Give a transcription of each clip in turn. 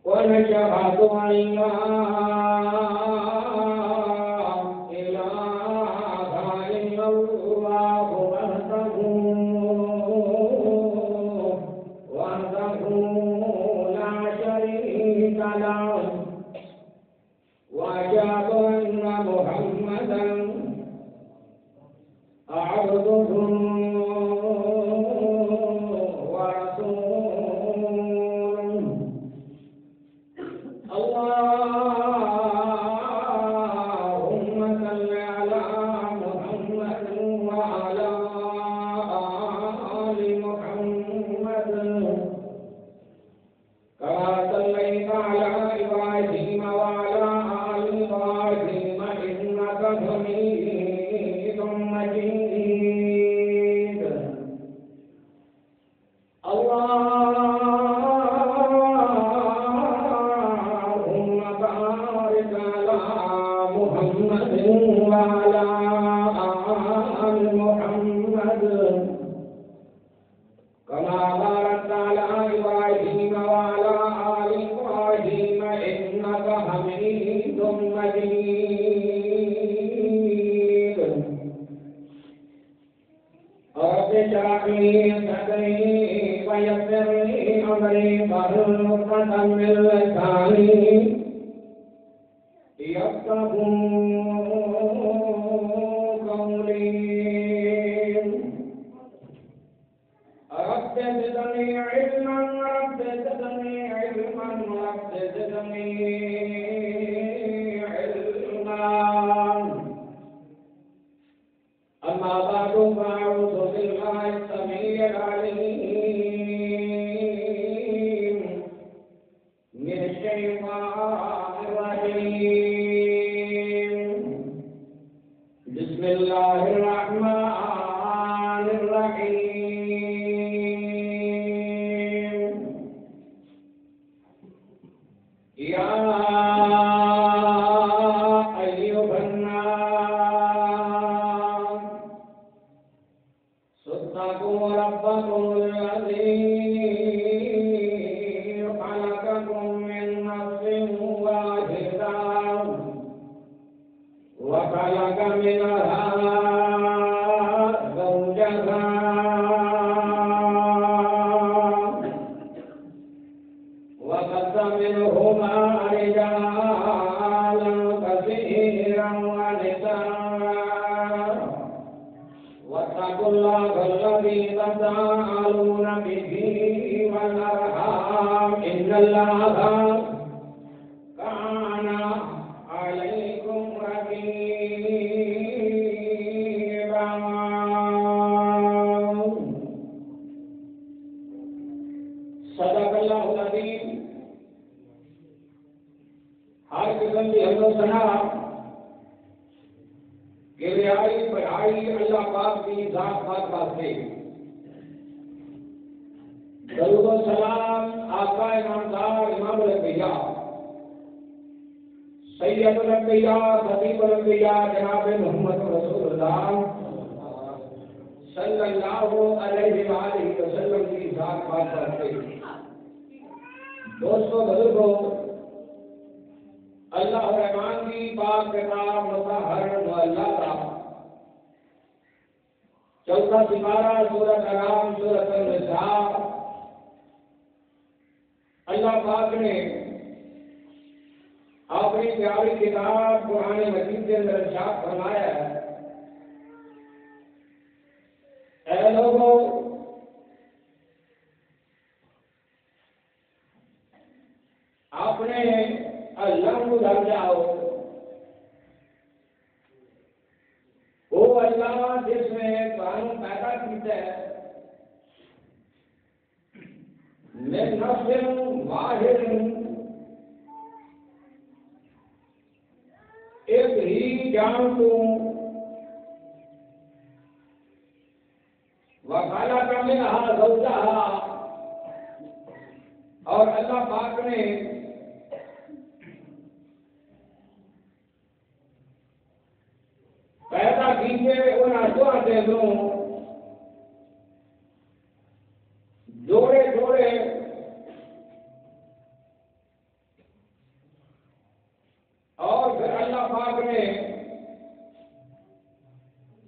ونشهد أن لا اور اللہ پاک نے وعدہ کیجیے انہاں دعا دے دوں جوڑے جوڑے اور پھر اللہ پاک نے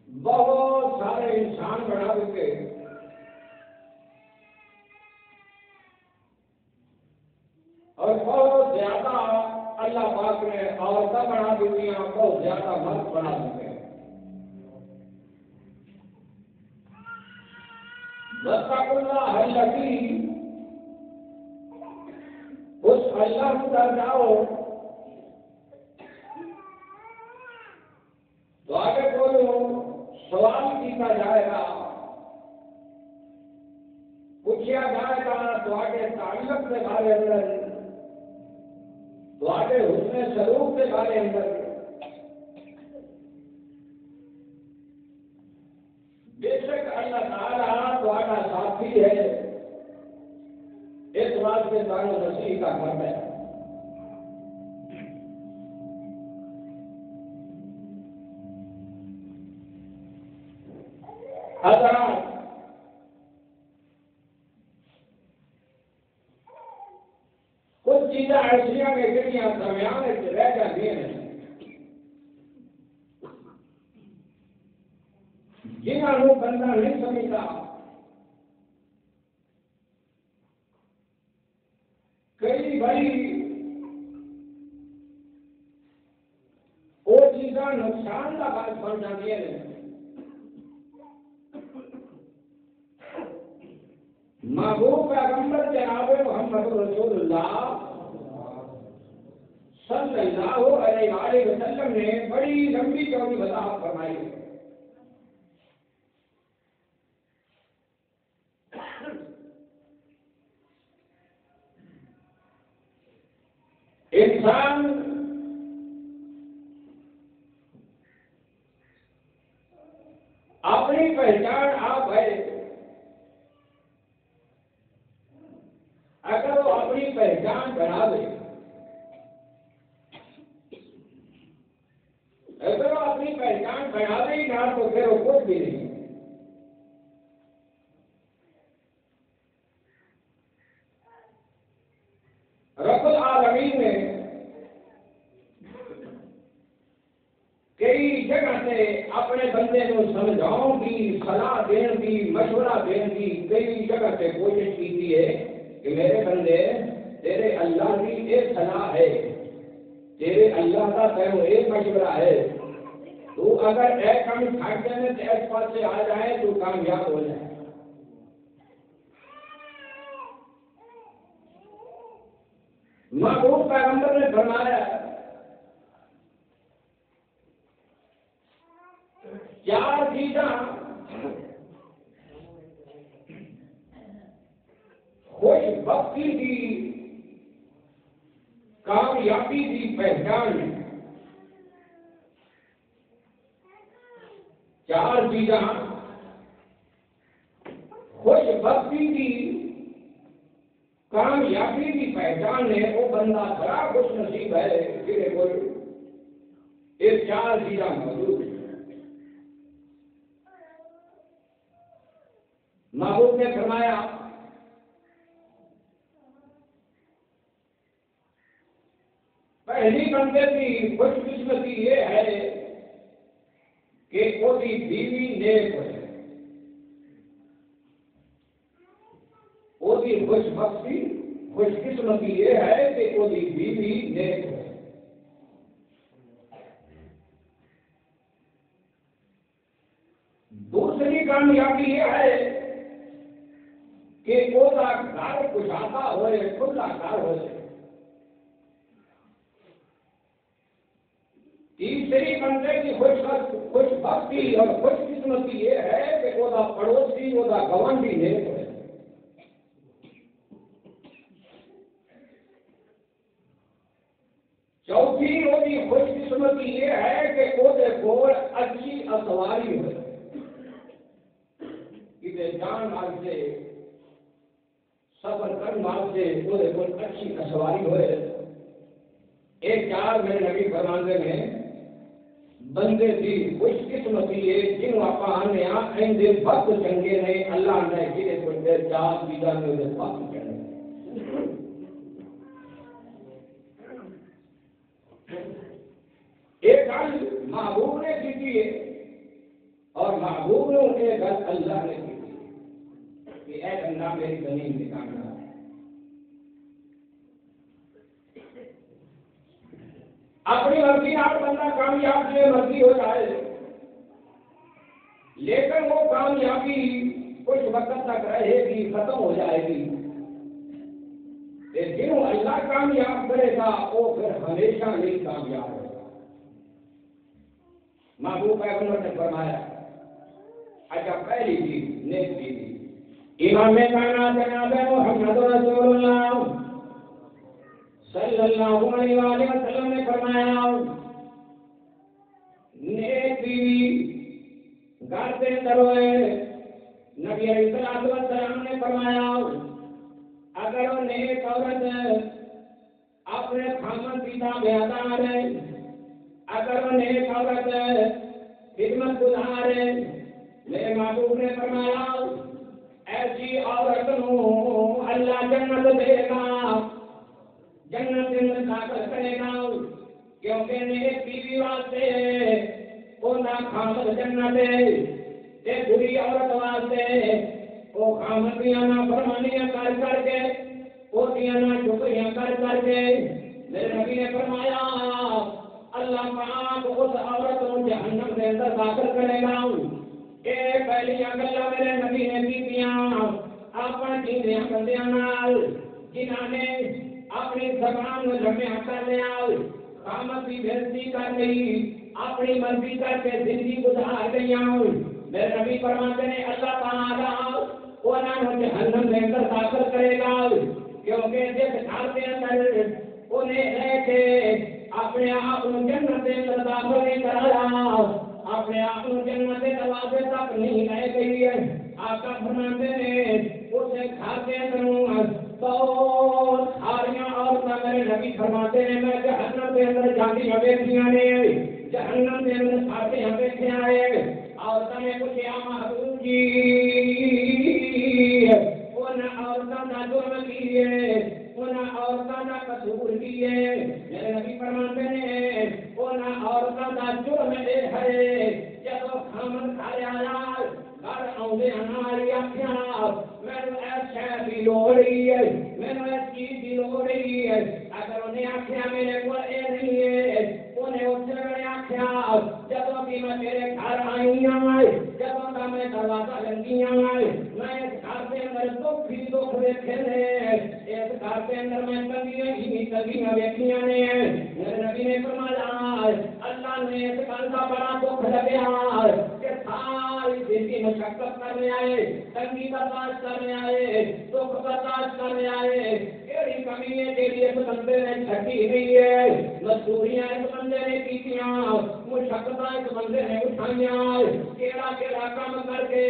بہت سارے انسان بنا دیتے اور بہت زیادہ اللہ پاک نے عورتیں بنا دیتی ہیں بہت زیادہ مرد بنا دیتے ہیں واتقوا اللہ الذی اس اللہ کو ڈر جاؤ تو آگے بولو سوال کیا جائے گا پوچھا جائے گا تو آگے تعلق کے بارے اندر تو آگے حسن سلوک کے بارے اندر بے شک اللہ تعالیٰ تو آگا ساتھی ہے اس بات کے بارے مسیح کا گھر ہے حضرات کچھ چیزیں ایسا کے جڑیاں درمیان رہ جاتی ہیں جنہوں بندہ نہیں سمجھتا کئی باری وہ چیزاں نقصان کا باعث بن جاتی ہیں محبوب پیغمبر جناب محمد رسول اللہ صلی اللہ علیہ وسلم نے بڑی لمبی چوڑی وضاحت فرمائی ہے انسان اپنی پہچان آپ ہے اگر وہ اپنی پہچان بنا دے اگر وہ اپنی پہچان بنا دے نہ تو پھر وہ کچھ بھی نہیں رب العالمین نے کئی جگہ سے اپنے بندے کو سمجھاؤں کی صلاح دین کی مشورہ دین کی کئی جگہ سے کوشش کی ہے کہ میرے بندے تیرے اللہ کی ایک صلاح ہے تیرے اللہ کا تیرے ایک مشورہ ہے تو اگر ایک کام کھاتے میں ایک پاس سے آ جائے تو کامیاب ہو جائے محبوب پیغمبر نے فرمایا چار چیزاں خوش بختی کی کامیابی کی پہچان چار چیزاں خوش بختی کی کامیابی کی پہچان ہے وہ بندہ بڑا خوش نصیب ہے جنہیں کوئی یہ چار چیزاں موجود ہیں محبوب نے فرمایا پہلی بندے کی خوش قسمتی یہ ہے کہ وہ بیوی نیک ہے وہ خوش بختی خوش قسمتی یہ ہے کہ وہ بیوی نیک ہے دوسری کامیابی یہ ہے کہ وہ گھر کشادہ ہوئے کھلا گھر ہوئے تیسری بندے کی خوش بختی اور خوش قسمتی یہ ہے کہ وہ پڑوسی وہ گوانڈی نیک ہے چوتھی وہ خوش قسمتی یہ ہے کہ وہ کو اچھی اسواری ہو کسی جان مال سے سفر کرنے واسطے وہ کوئی اچھی اسواری ہوئے ایک چار میرے نبی فرماندے میں بندے کی خوش قسمتی آپ آنے آنکھیں دے وقت چنگے نے اللہ نے جنہیں کوئی دیر جات بیدہ میں دے وقت چنگے ایک گل محبوب نے کی ہے اور محبوب نے ایک گل اللہ نے کی ہے کہ اے بندہ میری زمین میں کامیاب ہے. اپنی مرضی آپ بندہ کامیاب جو مرضی ہو جائے لیکن وہ کامیابی کچھ وقت تک رہے گی ختم ہو جائے گی. جنہوں اللہ کامیاب کرے گا وہ پھر ہمیشہ نہیں کامیاب ہوگا. محبوب پیغمبر نے فرمایا اچھا پہلی چیز نیک چیز امام کائنات جناب محمد رسول اللہ صلی اللہ علیہ وآلہ وسلم نے فرمایا نیک بیوی گھر کے اندر ہوئے. نبی علیہ الصلوۃ والسلام نے فرمایا اگر وہ نیک عورت اپنے خامن پیتا بیادار ہے, اگر وہ نیک عورت خدمت گزار ہے, میرے محبوب نے فرمایا ایسی عورت نو اللہ جنت دے گا, جنت کے اندر داخل کرے گا. کیونکہ نیک بیوی واسطے اونا خامد جنت ہے, بری عورت واسطے وہ خامد دیاں فرمانیاں کر کر کے وہ دیاں شکریاں کر کر کے. میرے نبی نے فرمایا اللہ پاک اس عورت کو جہنم کے اندر داخل کرے گا. یہ پہلی گلاں میرے نبی نے کیتیاں اپنے جیندیاں بندیاں نال جنہاں نے اپنی زبان میں لمحہ کر لیا, خامد کی بےزتی کر گئی, اپنی مرضی کر کے زندگی گزار گئیاں. میرے نبی فرماتے ہیں اللہ تعالیٰ انہاں کو جہنم کے اندر داخل کرے گا. کیونکہ جس گھر کے اندر انہیں رہ کے اپنے آپ کو جنت کے اندر داخل نہیں کرایا, اپنے آپ کو جنت کے دروازے تک نہیں لے گئی ہے. آقا فرماتے ہیں اسے گھر کے اندر بہت ساریاں عورتیں میرے نبی فرماتے ہیں میں جہنم کے اندر جاتی بیٹھیاں نے, جہنم کے اندر ساتھی بیٹھے آئے. عورتوں نے پوچھا محبوب جی ان عورتوں کا جرم کی ہے, ان عورتوں کا قصور کی ہے. میرے نبی فرماتے ہیں ان عورتوں کا جرم یہ ہے جب خامن گھر آیا گھر آؤندے ہماری آنکھیاں میرے ایسے بھی لوڑی ہے, میرے ایس چیز بھی لوڑی ہے. اگر انہیں آنکھیاں میرے کو اے نہیں ہے انہیں اس سے آنکھیاں جب بھی میں میرے گھر آئی آئے, جب کا میں دروازہ لگی آئے, میں اس گھر کے اندر دکھ ہی دکھ دیکھے نے, اس گھر کے اندر میں تنگیاں ہی تنگیاں دیکھیاں نے. میرے نبی نے فرمایا اللہ نے اس گھر کا بڑا دکھ لگیا کہ ساری زندگی مشقت کرنے آئے, تنگی برداشت کرنے آئے, دکھ برداشت کرنے آئے. ایڑی کمی ہے تیری اس بندے نے چھٹی نہیں ہے, مزدوریاں اس بندے نے کیتیاں, مشقتاں اس بندے نے اٹھائیاں, کیڑا کیڑا کام کر کے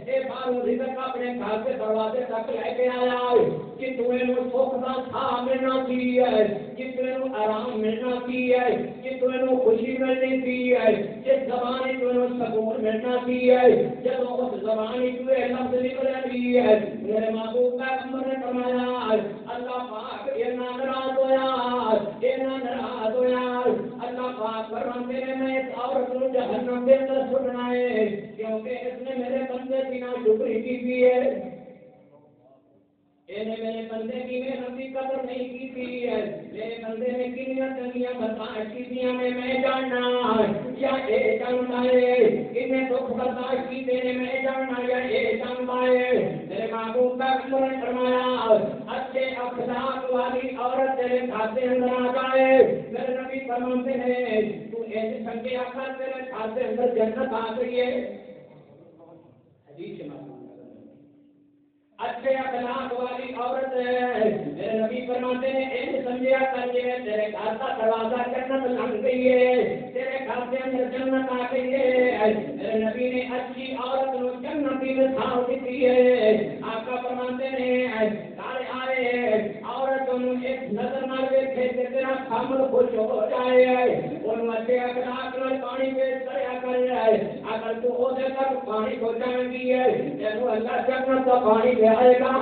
اے باروں رزق اپنے گھر کے دروازے تک لے کے آیا. جتنے نو سکھ دا تھا ملنا چاہیے, جتنے نو آرام ملنا چاہیے, جتنے نو خوشی ملنی چاہیے, جس زبان کو سکون ملنا چاہیے, جب اس زبان کو لفظ نکلے چاہیے. میرے محبوب پیغمبر نے فرمایا اللہ پاک یہ ناراض ہویا, یہ ناراض ہویا. اللہ پاک فرماتے ہیں میں اس عورت کو جہنم کے اندر چھوڑنا ہے کیونکہ اس نے میرے بندے کی ناشکری کی ہے, میرے بندے کی محنت کی قدر نہیں کی تھی. میرے بندے نے کنیاں تنگیاں برداشت کی تھی, میں جاننا یا اے جاننا ہے انہیں دکھ برداشت کی تھی, میں جاننا یا اے جاننا ہے. میرے محبوب پیغمبر نے فرمایا اچھے اخلاق والی عورت تیرے گھر کے اندر آ جائے. میرے نبی فرماتے ہیں تو ایسے سنگے آخر تیرے گھر کے اندر جنت آ گئی ہے. حدیث میں اچھے اخلاق والی عورت ہے. میرے نبی فرماتے ہیں ایک سمجھا کر کے تیرے گھر کا دروازہ جنت لگ گئی ہے, تیرے گھر کے اندر جنت آ گئی ہے. میرے نبی نے اچھی عورت کو جنتی مثال دی ہے. آقا فرماتے ہیں سارے آئے عورت ایک نظر نہ دیکھے کہ تیرا خامد خوش ہو جائے, ان اچھے اخلاق میں پانی پیش کریا کر جائے. اگر تو وہ دے تک پانی کو جائیں گی ہے تینوں اللہ جنت کا پانی لے آئے گا.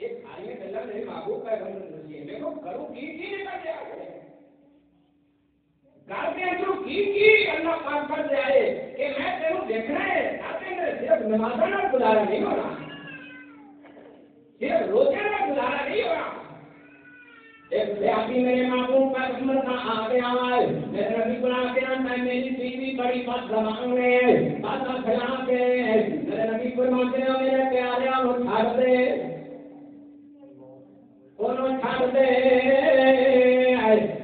ایک آئیے اللہ میرے محبوب پیغمبر نصیحت دیکھو کرو کی نکل جائے گھر کے اندر کی اللہ پاک کر دے آئے کہ میں تینوں دیکھنا ہے آتے میرے صرف نمازہ نہ گزارا نہیں ہونا صرف روزے نہ گزارا نہیں ہونا. ایک صحابی میرے محبوب پیغمبر کا آ گیا ہے میرے نبی بنا کے میں میری بیوی بڑی بات زبان میں باتاں پھیلا کے میرے نبی فرماتے ہیں میرے پیارے وہ چھاڑ دے انہوں چھاڑ دے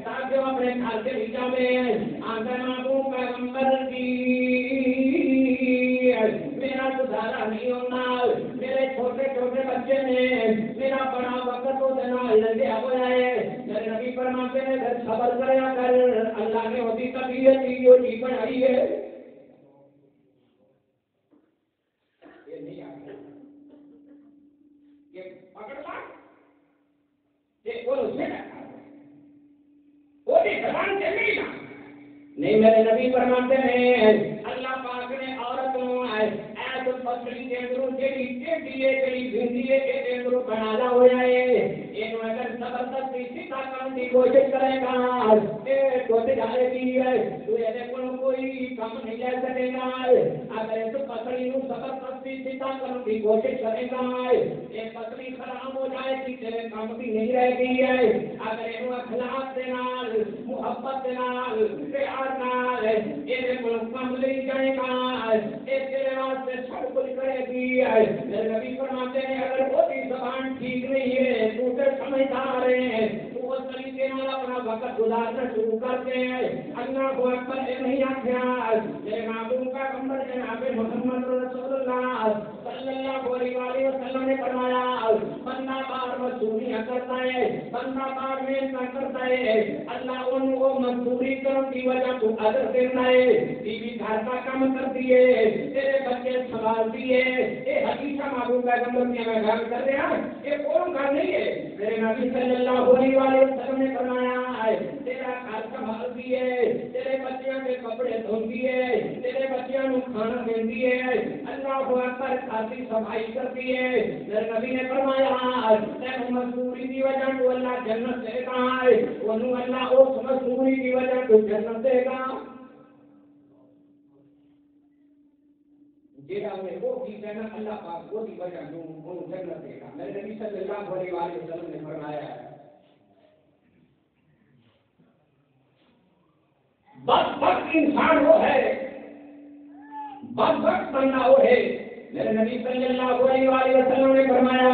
تاکہ وہ اپنے گھر سے بھی جاوے آنکھ محبوب پیغمبر کی میرا گزارا نہیں ہونا میرے چھوٹے چھوٹے بچے نے میرا بڑا وقت ہو دینا لگیا ہوا ہے. میرے نبی فرماتے ہیں اگر صبر کریا کر اللہ نے ہوتی طبیعت کی جو جی بنائی ہے یہ نہیں آتا یہ پکڑنا یہ کون سے وہ بھی زبان سے نہیں میرے نبی فرماتے ہیں اللہ پاک نے عورتوں ایسے پتلی کے اندروں جیڑی ٹیڈی ہے جیڑی بھندی ہے کے اندروں بنانا ہو جائے یہ اگر زبردستی سیدھا کرنے کی کوشش کرے گا تو جائے گی تو یہ کوئی کام نہیں لے سکے گا. اگر اس پتلی کو زبردستی سیدھا کرنے کی کوشش کرے گا یہ پتلی خراب ہو جائے گی تیرے کام بھی نہیں رہ گئی ہے. اگر یہ اخلاق کے نال محبت کے نال پیار نال یہ کام لے جائے گا یہ تیرے واسطے سب کچھ کرے گی. میرے نبی فرماتے ہیں اگر وہ بھی زبان ٹھیک نہیں ہے تو اسے سمجھدار ہے تو اس طریقے نال اپنا وقت گزارنا شروع کرتے ہیں. اللہ کو اکبر نہیں آخیا میرے محبوب کا پیغمبر جناب محمد رسول اللہ صلی اللہ علیہ وسلم نے فرمایا بندہ بار مزدوری کرتا ہے بندہ بار محنت کرتا ہے اللہ ان کو مزدوری کرنے کی وجہ تو اجر دیتا ہے. بیوی گھر کا کام کرتی ہے تیرے بچے سنبھالتی ہے یہ حقیقت محبوب پیغمبر کی میں گھر کر رہا یہ کون گھر نہیں ہے. میرے نبی صلی اللہ علیہ وسلم نے فرمایا تیرا گھر سنبھالتی ہے تیرے بچیاں کے کپڑے دھوتی ہے تیرے بچیاں کو کھانا دیتی ہے اللہ کو اکبر خاصی صفائی کرتی ہے. میرے نبی نے فرمایا تینوں مزدوری کی وجہ تو اللہ جنت دے گا انہوں اللہ اس مزدوری کی وجہ تو جنت دے گا جیڑا میں وہ کی جنت اللہ پاک وہ کی وجہ تو انہوں جنت دے گا. میرے نبی صلی اللہ علیہ وسلم نے فرمایا بدبخت انسان وہ ہے بدبخت بندہ وہ ہے. میرے نبی صلی اللہ علیہ وسلم نے فرمایا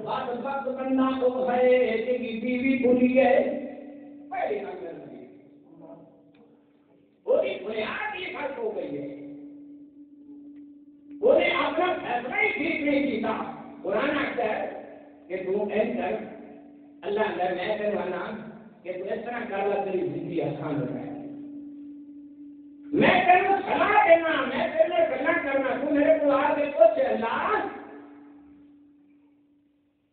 بدبخت بندہ وہ ہے کہ بیوی بری ہے پہلے نمبر میں وہی بنیاد یہ فرق ہو گئی ہے انہیں اپنا فیصلہ ہی ٹھیک نہیں کیتا. قرآن آتا ہے کہ تم ایسا اللہ اندر میں کروانا کہ تو اس طرح کر لا تیری زندگی آسان ہو جائے میں تیرے صلاح دینا میں تیرے گلا کرنا تو میرے کو آ کے پوچھ اللہ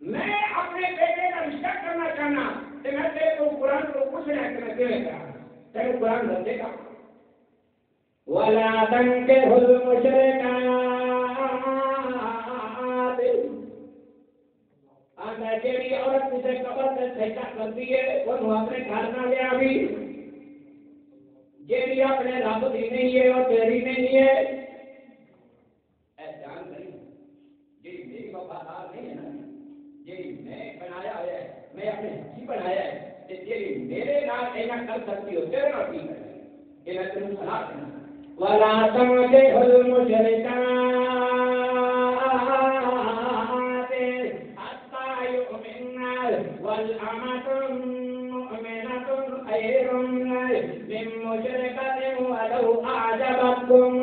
میں اپنے بیٹے کا رشتہ کرنا چاہنا کہ میں تیرے کو قرآن کو پوچھ رہا کہ میں تیرے کا تیرے قرآن رکھے گا وَلَا تَنْكِحُوا الْمُشْرِكَاتِ جیڑی عورت اسے قبر سے سجدہ کرتی ہے وہ اپنے گھر نہ لے آوی جیڑی اپنے رب دی نہیں ہے اور تیری نہیں ہے اے جان کری جیڑی میری وفادار نہیں ہے نا جیڑی میں بنایا ہے میں اپنے ہی بنایا ہے کہ جیڑی میرے نال اینا کر سکتی ہو تیرے نال کی کرے یہ میں تمہیں صلاح دینا وَلَا تَنْكِحُوا الْمُشْرِكَاتِ حَتَّى يُؤْمِنَّ وَالْأَمَةُ مُؤْمِنَةٌ خَيْرٌ مِّن مُشْرِكَةٍ وَلَوْ أَعْجَبَتْكُمْ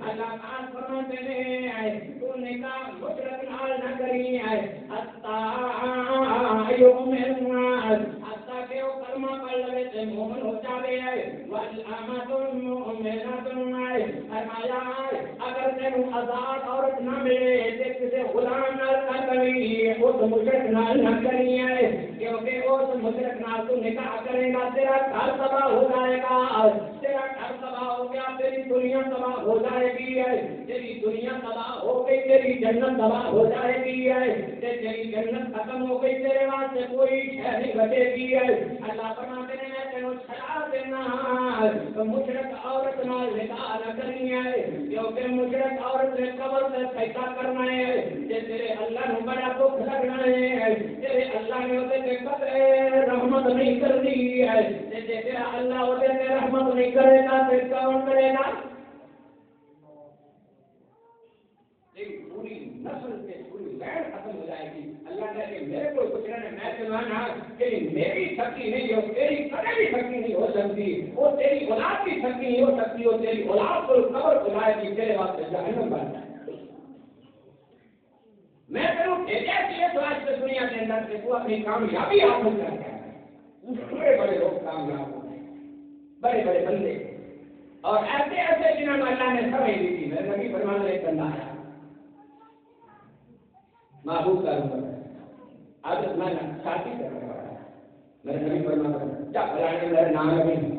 اللہ تعالیٰ فرماتے ہیں تو نکاح مشرک نال نہ کری حَتَّى يُؤْمِنَّ حتیٰ کہ وہ کلمہ پڑھ لے تے مومن ہو جاوے وَالْأَمَةُ مُؤْمِنَةٌ فرمایا اگر تینوں آزاد عورت نہ ملے تے کسی غلام نال نہ کری اس مشرک نال نہ کری کیونکہ اس مشرک نال تو نکاح کرے گا تیرا گھر تباہ ہو جائے گا، تیرا گھر تباہ ہو گیا، تیری دنیا تباہ ہو جائے گی، تیری دنیا تباہ ہو گئی، تیری جنت تباہ ہو جائے گی، تیری جنت ختم ہو گئی، تیرے واسطے کوئی شے نہیں بچے گی۔ اللہ فرماتے ہیں میں تینوں چھڑا دینا، مشرک عورت نال نکاح نہ کرنی ہے، کیونکہ مشرک عورت نے قبر سے سجدہ کرنا ہے، تیرے اللہ نو بڑا دکھ لگنا ہے، تیرے اللہ نے اسے رحمت نہیں کرنی ہے، تیرا اللہ اسے رحمت نہیں کرے گا پھر کون کرے گا؟ پوری نسل سے پوری لائن ختم ہو جائے گی۔ اللہ کہے کہ میرے کو کچھ نہ میں سمانا کہ میری شکتی نہیں ہو، تیری کبھی بھی شکتی نہیں ہو سکتی، وہ تیری اولاد کی شکتی نہیں ہو سکتی، وہ تیری اولاد کو قبر کھلائے گی، تیرے واسطے جہنم بن جائے۔ میں تینوں بھیجا کہ اس واسطے دنیا کے اندر سے تو اپنی کامیابی حاصل کر کے بڑے بڑے لوگ کامیاب ہو گئے، بڑے بڑے بندے اور ایسے ایسے جنہوں نے اللہ نے سمجھ لی تھی۔ میرے نبی فرمان ایک بندہ آیا محبوب کا روپ آج میں شادی کرنے والا ہے، میرے نبی فرمان کیا فلانے میرے نام نہیں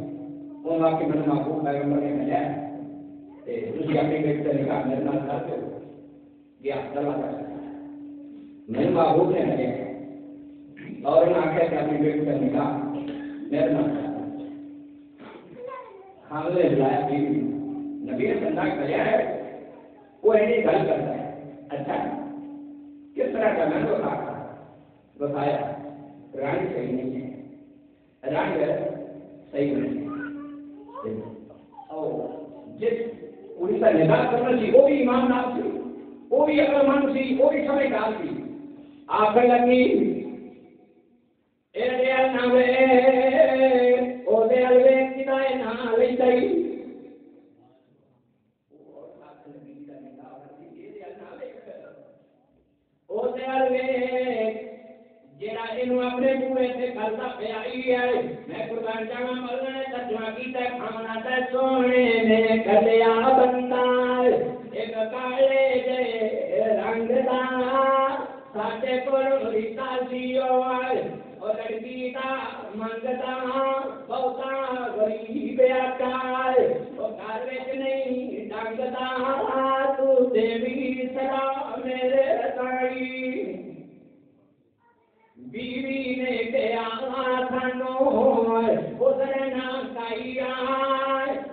وہ آپ کے من محبوب پیغمبر نے ملا ہے دوسری اپنی بیٹی سے نکاح میرے نام کرتے ہو گیا دروازہ میرے محبوب نے ملے اور انہیں آخر کہ اپنی بیٹی سے نکاح میرے نام حاملے بلایا بیوی نبی نے سندا کریا ہے وہ ایسی گل کرتا ہے اچھا کس طرح کا میں بتایا رنگ صحیح نہیں ہے، رنگ صحیح نہیں ہے اور جس پوری کا نکاح کرنا سی وہ بھی ایماندار تھی، وہ بھی عقل مند تھی، وہ بھی سمجھدار تھی، آخر لگی اپنے پورے سے کرتا پہ آئی ہے میں قربان جاوا مولا نے ترجمہ کیتا ہے کھانا تے سونے نے کلیا بندہ ایک کالے دے رنگ دا ساڈے کول رشتہ سیو او لڑکی دا منگدا بہتا غریب آکار او گھر وچ نہیں ڈنگدا تو دیوی سلام میرے رتائی بیوی نے کیا تھنو گزرنا کائیا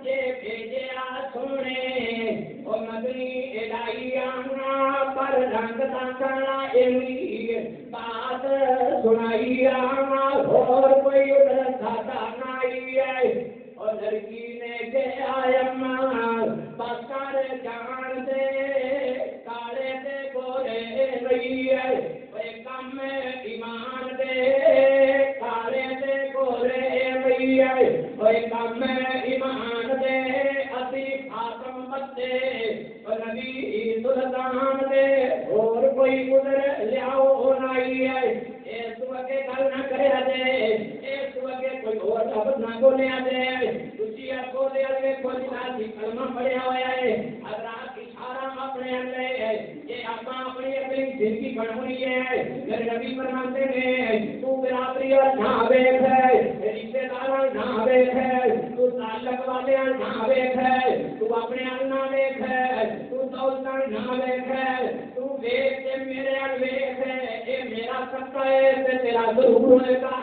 یہ بھیجیا سونے او مدنی الہیا پر رنگ تاکنا ایمی بات سنائیا اور کوئی ادھر ساتا نائی ہے اور لڑکی نے کیا اماں پکار جان دے کالے تے گورے رہی ہے کم ایمان دے کالے تے گورے رہی ہے کم ایمان دے اسی خاتم بچے نبی سلطان دے اور کوئی ادھر لیاؤ نائی ہے اس وقت گل نہ کرے دے اس وقت کوئی اور لفظ نہ بولیا دے تجھی کو دے اگے کوئی ناسی کلمہ پڑھیا ہوا ہے حضرات اشارہ اپنے اندر یہ اپنا اپنی اپنی زندگی بنائی ہے میرے نبی فرماتے ہیں تو برادری اور نہ دیکھ رشتے دار نہ دیکھ تو تعلق والے نہ دیکھ تو اپنے نہ دیکھ تو دولت نہ دیکھ تو دیکھ کے میرے دیکھ یہ میرا سکتا ہے تے تیرا ضرور ہوئے گا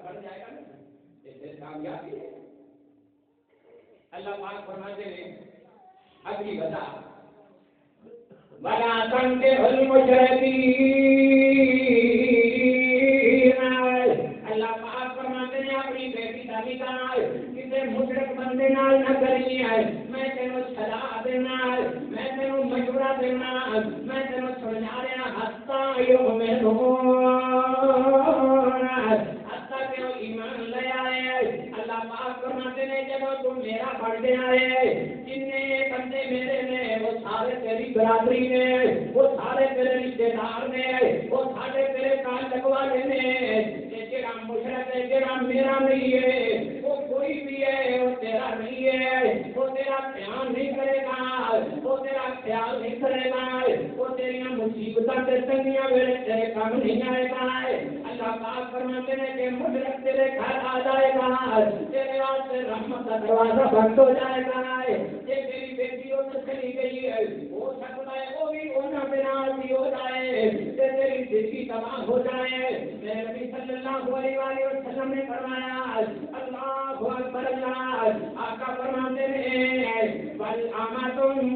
بڑھ جائے گا نا کامیابی ہے۔ اللہ پاک فرماتے ہیں اگلی وجہ ولا تنكحوا المشركين اللہ پاک فرماتے ہیں اپنی بیٹی کا نکاح کسی مشرک بندے نال نہ کرنی ہے، میں تینوں صلاح دینا میں تینوں مشورہ دینا میں تینوں سمجھا رہا حتی کہ وہ ایمان لے آئے۔ اللہ پاک فرماتے ہیں جب تم میرا بن گیا ہے جتنے بندے میرے نے وہ سارے تیری برادری نے وہ سارے تیرے رشتے دار نے وہ سارے تیرے تعلق والے نے جڑا مشرک ہے جڑا میرا نہیں ہے وہ کوئی بھی ہے وہ تیرا نہیں ہے وہ تیرا دھیان نہیں کرے گا وہ تیرا خیال نہیں کرے گا وہ تیری مصیبتوں سے تنگیاں ویلے تیرے کام نہیں آئے گا. اللہ پاک فرماتے ہیں کہ مشرق تیرے گھر آ جائے گا, تیرے واسطے رحمت کا دروازہ بند ہو جائے گا. یہ تیری بیٹی ادھر چلی گئی ہے, ہو سکتا ہے وہ بھی ہونا بناسی ہو جائے, تیری زندگی تباہ ہو جائے. میرے نبی صلی اللہ علیہ وسلم نے فرمایا اللہ اکبر اللہ. آقا فرماتے ہیں بل آماتم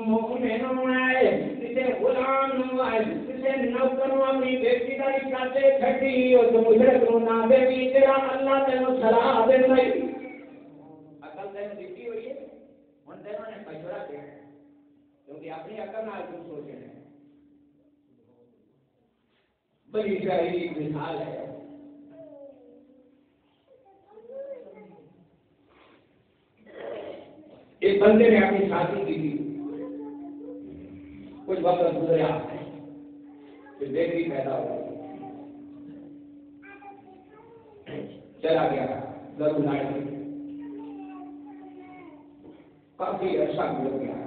مومنون ہے, جسے غلام ہے, جسے نوکر اپنی بیٹی کا رشتہ سے چھٹی اور تو مشرق نہ بے بھی تیرا اللہ تینوں صلاح دے نہیں. عقل تینوں دیتی ہوئی ہے, ان تینوں نے مشورہ دیا کیونکہ اپنی عقل نہ کچھ سوچے ہیں. بڑی پیاری مثال ہے. ایک بندے نے اپنی شادی کی تھی, کچھ وقت گزرا, پھر بیٹی پیدا ہو گئی, چلا گیا گھر اڑ گئی, کافی عرصہ گزر گیا.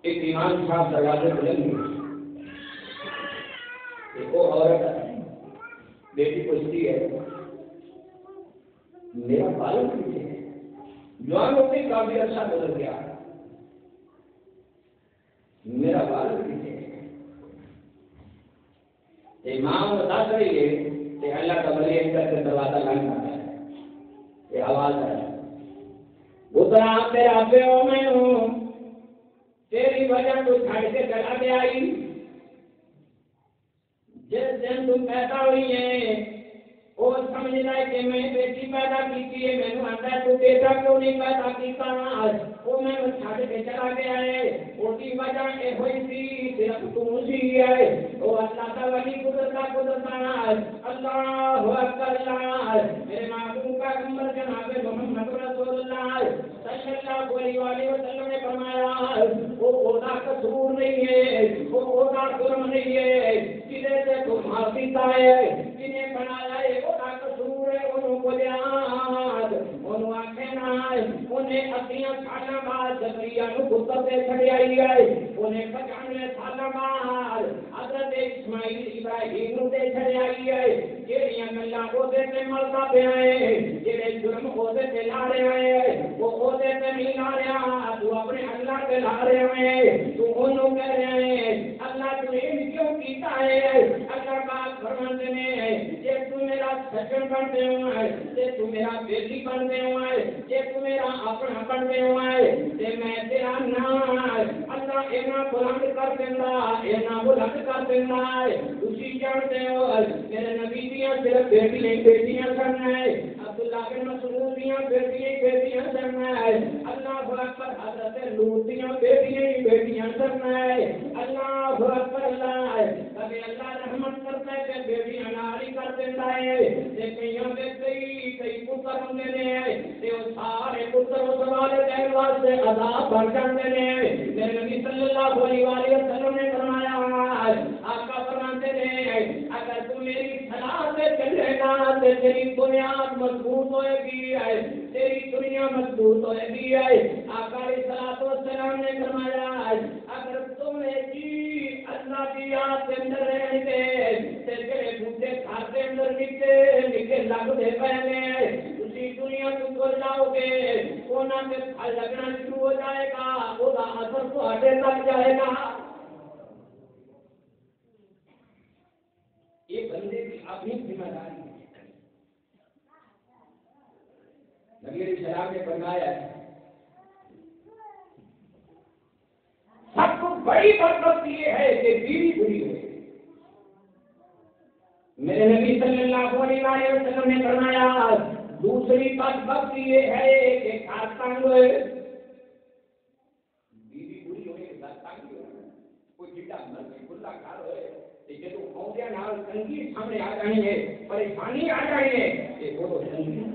ایک ایمان صاحب دروازے بلند ہوئی, ایک اور عورت بیٹی پوچھتی ہے میرا بالک پیچھے ہے. جوان ہوتے کافی عرصہ گزر گیا, میرا بالک پیچھے ہے. امام بتا رہی ہے کہ اللہ کا ولی کر کے دروازہ بند کرتا ہے. یہ آواز ہے اتنا تیرا پیو میں ہوں, تیری وجہ تو چھڑ کے چلا گیا. جس دن تم پیدا ہوئی ہے وہ سمجھ رہا کہ میں بیٹی پیدا کی ہے, میں نے آتا تو بیٹا کیوں نہیں پیدا کیتا, وہ میں چھڑ کے چلا گیا ہے. اس کی وجہ یہ ہوئی تھی صرف تم سی ہے. وہ اللہ کا ولی گزرتا اللہ اکبر اللہ. میرے محبوب کا پیغمبر جناب محمد رسول اللہ صلی اللہ علیہ وسلم نے فرمایا وہ خدا کا قصور نہیں ہے, وہ خدا جرم نہیں ہے, جنہیں سے تم حاصل ہے, جنہیں بنایا ہے وہ کا قصور ہے. انہوں کو یاد انہوں آنکھیں نہ, انہیں اپنی سالہ بعد زکریا نو پتر دے چھڑی آئی ہے, انہیں 95 سالہ بعد حضرت اسماعیل ابراہیم نو دے چھڑی آئی ہے. جیڑیاں اللہ کو دے تے مرتا پہ آئے, جیڑے جرم کو دے تے لا رہے ہیں, وہ کو دے تے نہیں لا رہا, تو اپنے اللہ کے لا رہے ہیں. تو انہوں کہہ رہے ہیں اللہ تو ان کیوں کیتا ہے. اللہ پاک فرماتے ہیں یہ تو میرا سجن بنتے ہوئے, یہ تو میرا بیٹی بنتے ہوئے, یہ تو میرا اپنا بنتے ہوئے, یہ میں تیرا نام اللہ اینا بلند کر دینا, اینا بلند کر دینا. اسی جانتے ہو میرے نبی دیاں صرف بیٹیاں کرنا ہے, عبداللہ بن مسعود دیاں بیٹیاں کرنا ہے. اللہ اکبر حضرت لوط دیاں بیٹیاں کرنا ہے. اللہ اکبر اللہ. کبھی اللہ رحمت کرتا ہے کہ بیٹیاں ناری کر دیتا ہے, کئیوں کے کئی پتر ہوندے نے, تے وہ سارے پتر اس والے دین واسطے عذاب بن جاندے نے. میرے نبی صلی اللہ علیہ وسلم نے فرمایا آقا فرماتے ہیں اگر تم میری صلاح سے چلے گا تو تیری بنیاد مضبوط ہوئے گی, تیری دنیا مضبوط ہوئے گی. آقا علیہ الصلوۃ والسلام نے فرمایا اگر تم اللہ کی یاد کے اندر رہے گے تیرے بوٹے گھر کے اندر نکے لگ دے پہلے اسی دنیا کو بول جاؤ گے, کونا سے پھل لگنا شروع ہو جائے گا, وہ اثر تو ہٹے لگ جائے گا. یہ بندے کی اپنی ذمہ داری ہے. نبی علیہ السلام نے فرمایا سب کو بڑی برکت یہ ہے کہ بیوی بری ہو. میرے نبی صلی اللہ علیہ وسلم نے فرمایا دوسری بدبختی یہ ہے کہ گھر تنگ ہوئے. بیوی بری ہوئے گھر تنگ ہوئے, کوئی جٹا مرضی کھلا گھر ہوئے, جب ہوگیا نال تنگی سامنے آ جائیں گے, پریشانی آ جائیں گے, یہ وہ تنگی.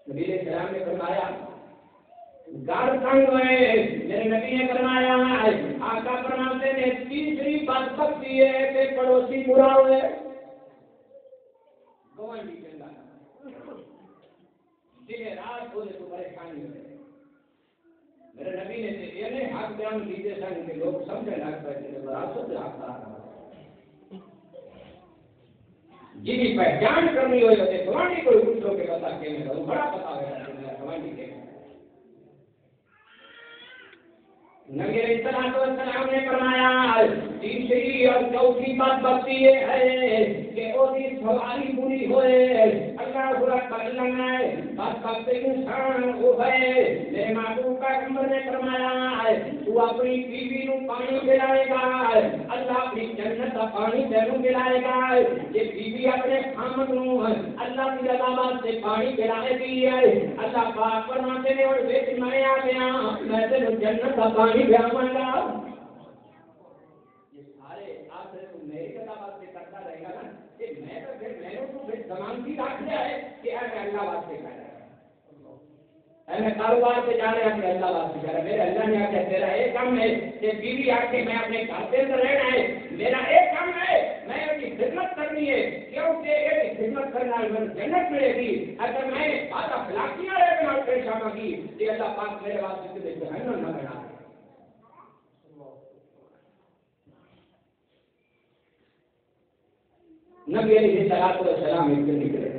نبی علیہ السلام نے فرمایا گھر تنگ ہوئے. میرے نبی نے فرمایا آقا فرماتے ہیں تیسری بدبختی ہے کہ پڑوسی برا ہوئے. گوانڈی چنگا جنہیں رات ہوئے تو پریشانی ہوئے. میرے نبی نے یہ حق بیان کیتے سن کہ لوگ سمجھے لگ پے کہ وراثت حقدار جی کی پہچان کرنی ہوئے تے گوانڈی کوئی پوچھو کہ بتا کہ میں بڑا پتا ہے کہ گوانڈی کے نبی علیہ الصلوۃ والسلام نے فرمایا تیسری اور چوتھی بات بتاتی یہ ہے کہ وہ دی سواری پوری ہوئے اللہ برا کرنا ہے بات بات انسان ہو گئے میرے محبوب کا پیغمبر نے فرمایا تو اپنی بیوی نو پانی پلائے گا اللہ اپنی جنت کا پانی تینوں پلائے گا یہ بیوی اپنے خامد نو اللہ کی عدالت سے پانی پلائے گی ہے اللہ پاک فرماتے ہیں اور بیچ میں آ گیا میں تینوں جنت کا پانی پلاؤں گا یہ سارے آخر تو میری عدالت سے کرتا رہے گا نا کہ میں تو پھر میں نے تو زمان کی رکھ دیا ہے کہ اے اللہ واسطے کر رہا ہے میں کاروبار پہ جا رہا کہ اللہ واسطے کر رہا میرے اللہ نے آخر تیرا ایک کام ہے کہ بیوی آ کے میں اپنے گھر کے اندر رہنا ہے میرا ایک کام ہے میں ان کی خدمت کرنی ہے کیونکہ یہ خدمت کرنا ہے مجھے جنت ملے گی اگر میں بات اخلاقیاں رہ کے پیش آواں گی کہ اللہ پاک میرے واسطے کبھی جہنم نہ بنا نبی علیہ الصلوۃ والسلام ایک دن نکلے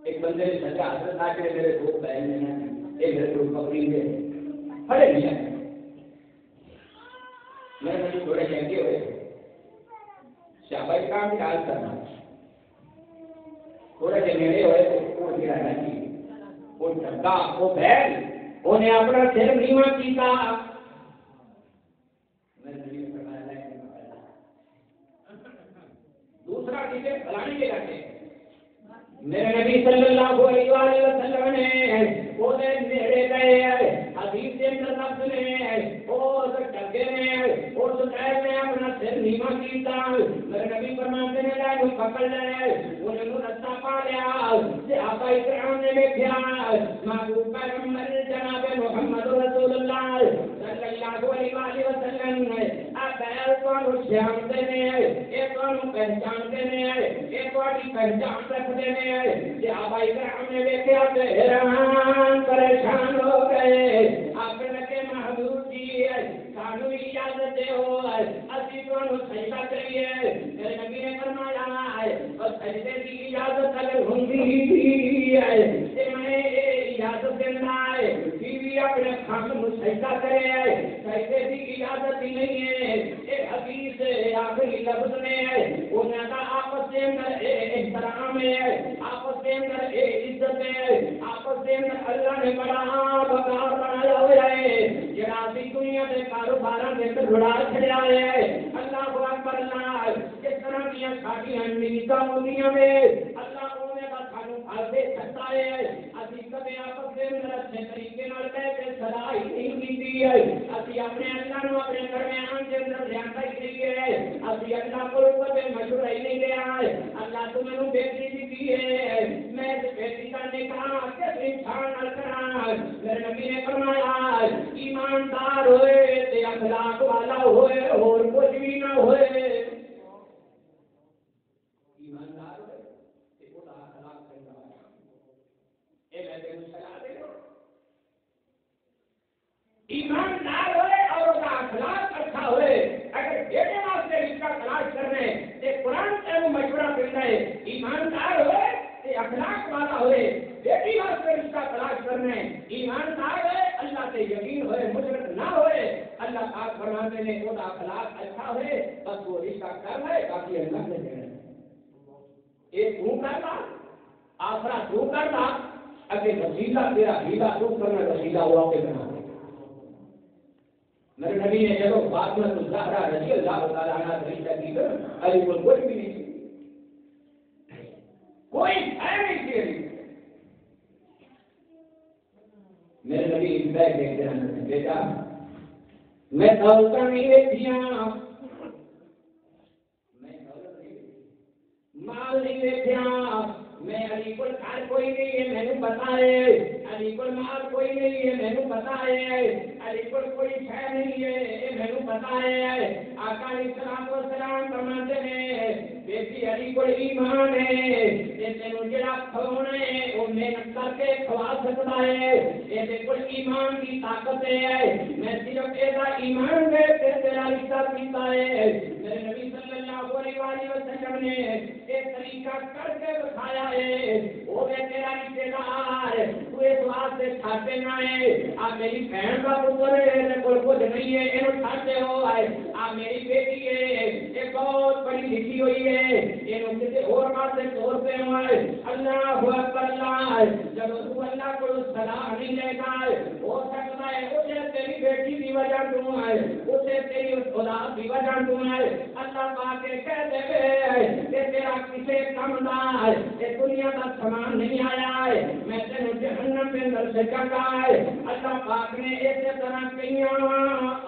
ایک بندے نے سجا حضرت آ کے میرے دو بہن ہیں ایک میرے کو بکری دے پڑے نہیں ہیں میں نے تھوڑے کہتے ہوئے شاباش کام خیال کرنا تھوڑے سے میرے ہوئے تو وہ گرا نہیں وہ ڈھگا وہ بہن انہیں اپنا سر نیواں کیتا دوسرا کسی فلانے کے لگے میرے نبی صلی اللہ علیہ وسلم نے وہ نیڑے گئے حدیث کے اندر لفظ نے اور ڈگے نے اور سکائے میں اپنا سر نیما کیتا میرے نبی فرماتے ہیں جائے وہ پکڑ لے انہیں رستہ پا لیا صحابہ اکرام نے دیکھا محبوب پیغمبر جناب محمد رسول اللہ صلی اللہ علیہ وسلم نے اب بیل کو شام دینے ایک کو پہچان دینے ایک کو پہچان رکھ دینے صحابہ اکرام نے دیکھا حیران پریشان ہو گئے آپ لگے محبوب جی سانو اجازت ہو اسی کو سجدہ کریے میرے نبی نے فرمایا اور سجدے کی اجازت اگر ہوندی ہے کہ میں اجازت دینا ہے بیوی اپنے خامد کو سجدہ کرے سجدے کی اجازت ہی نہیں ہے ایک حدیث آخری لفظ میں انہوں کا آپس کے اندر احترام ہے آپس کے اندر عزت ہے آپس کے اندر اللہ نے بڑا بکار بنایا ہوا ہے جنابی دنیا کے کاروباراں کے اندر جڑا چھڑیا ہے اللہ اکبر اللہ کس طرح کی شادیاں نیتا ہوندیاں نے اللہ اونے دا سانو پھل دے سکتا ہے اسی کبھی آپس کے اندر اچھے طریقے نال کہہ کے صلاح ہی نہیں دیتی ہے اسی اپنے اللہ نو اپنے درمیان کے اندر زیادہ ہی نہیں ہے اسی اللہ کو کبھی مشورہ ہی نہیں دیا ہے اللہ تو میں بیٹی دی ہے میں بیٹی کا نکاح کس انسان نال کراں میرے نبی نے فرمایا ایماندار ہوئے تے اخلاق والا ہوئے اور کچھ بھی نہ ہوئے ایماندار ہوئے تے وہ اخلاق کرنا اے میں تے صلاح دے ایماندار ہوئے اور اس کا اخلاق اچھا ہوئے اگر بیٹے واسطے رشتہ تلاش کرنے تے قرآن سے وہ مشورہ دیتا ہے ایماندار ہوئے تے اخلاق والا ہوئے بیٹی واسطے رشتہ تلاش کرنے ایماندار ہوئے اللہ سے یقین ہوئے مشرک نہ ہوئے اللہ پاک فرماتے ہیں وہ اخلاق اچھا ہوئے بس وہ رشتہ کر لے باقی اللہ نے دینا ایک تو کرنا آخرا تو کرنا اگر وسیلہ تیرا ہیلا تو کرنا وسیلہ ہوا کے بنا میرے نبی نے جب فاطمہ الزہرا رضی اللہ تعالی عنہا رشتہ کی تو علی کو کوئی بھی نہیں کوئی ہے نہیں تھی میرے نبی بیٹھ کے کہتے ہیں بیٹا میں دولت نہیں دیکھیا میں دولت نہیں مال نہیں دیکھیا میں علی کو گھر کوئی نہیں ہے میں نے پتا ہے علی کو مال کوئی نہیں ہے میں نے پتا ہے علی کو کوئی شے نہیں ہے میں نے پتا ہے آقا علیہ السلام فرماتے ہیں بیٹی علی کو ایمان ہے تے تینوں جڑا کھلونا ہے وہ محنت کر کے کھوا سکتا ہے یہ کوئی ایمان کی طاقت ہے میں صرف ایسا ایمان ہے کہ تیرا رشتہ پیتا ہے میرے نبی صلی اللہ علیہ وسلم نے ایک طریقہ کر کے بتایا ہے وہ ہے تیرا رشتے دار تو اس واسطے چھاتے نہ ہے آپ میری بہن کا پتر ہے کوئی کچھ نہیں ہے یہ چھاتے ہو آپ میری بیٹی ہے یہ بہت بڑی لکھی ہوئی ہے یہ کسی اور بات سے طور پہ ہوا ہے اللہ اکبر اللہ جب تو اللہ کو صلاح نہیں لیتا ہو سکتا ہے اسے تیری بیٹی کی وجہ کیوں ہے اسے تیری اولاد کی وجہ کیوں ہے اللہ پاک کہتے ہیں کہ تیرا کسے کم نہ ہے یہ دنیا کا سامان نہیں آیا ہے میں تیرے جہنم کے اندر سے کہتا ہے اللہ پاک نے ایسے طرح کئیاں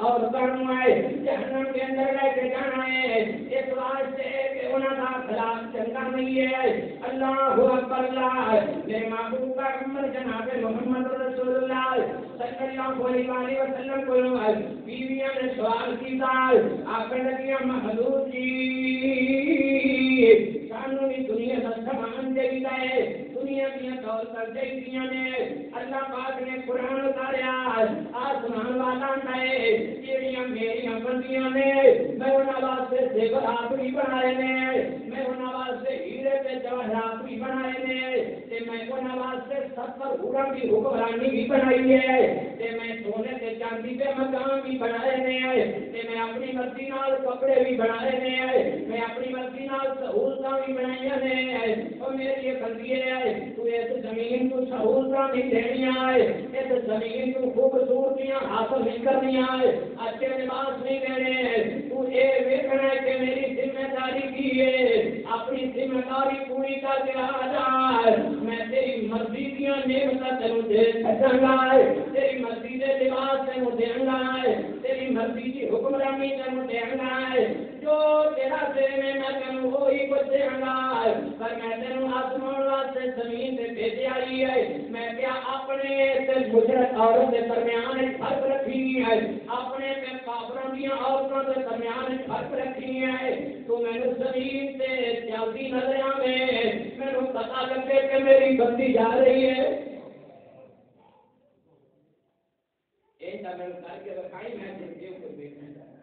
اور کروں ہے جہنم کے اندر لے کے جانا ہے اس واسطے کہ انہاں کا خلاف چنگا نہیں ہے اللہ اکبر اللہ میرے محبوب کا عمر جناب محمد رسول اللہ صلی اللہ علیہ وسلم کو بیویاں نے سوال کیتا آپ نے لگیا محدود جی سانو بھی دنیا کا سامان چاہیے ہے دنیا کی طور پر چاہیے نے اللہ پاک نے قرآن اتاریا آسمان والا ہے جیڑیاں میریاں بندیاں نے میں انہاں واسطے زیورات بھی بنائے نے میں انہاں واسطے ہیرے تے جواہرات بھی بنائے نے تے میں انہاں واسطے 70 حوروں کی حکمرانی بھی بنائی ہے تے میں سونے تے چاندی کے مکان بھی بنائے نے تے میں اپنی مرضی نال کپڑے بھی بنائے نے میں اپنی مرضی نال سہولتاں بھی بنائیاں نے او میری بندی ہے تو اس زمین کو سہولتاں بھی دینیاں ہے اس زمین کو خوبصورتیاں حاصل نہیں کرنیاں ہے اچھے لباس نہیں دینے تو اے ویکھنا ہے کہ میری ذمہ داری کی ہے اپنی ذمہ داری پوری کر کے آ جا میں تیری مرضی کی نعمتاں تینوں دے سکاں گا تیری مرضی دے لباس تینوں دیں گا تیری مرضی کی حکمرانی تینوں دیں گا جو تیرا دل میں میں تینوں وہی کچھ دیں گا پر میں تینوں آسمان واسطے زمین پہ بھیج آئی ہے میں کیا اپنے تے مجرد عورت کے درمیان ایک فرق رکھی ہے اپنے تے کافروں کی عورتوں کے درمیان ایک فرق رکھی ہے تو میں نے زمین سے چلتی نظر آوے میں نے پتا لگے کہ میری بندی جا رہی ہے ایسا میں کر کے رکھائی میں زندگی کو دیکھنا چاہتا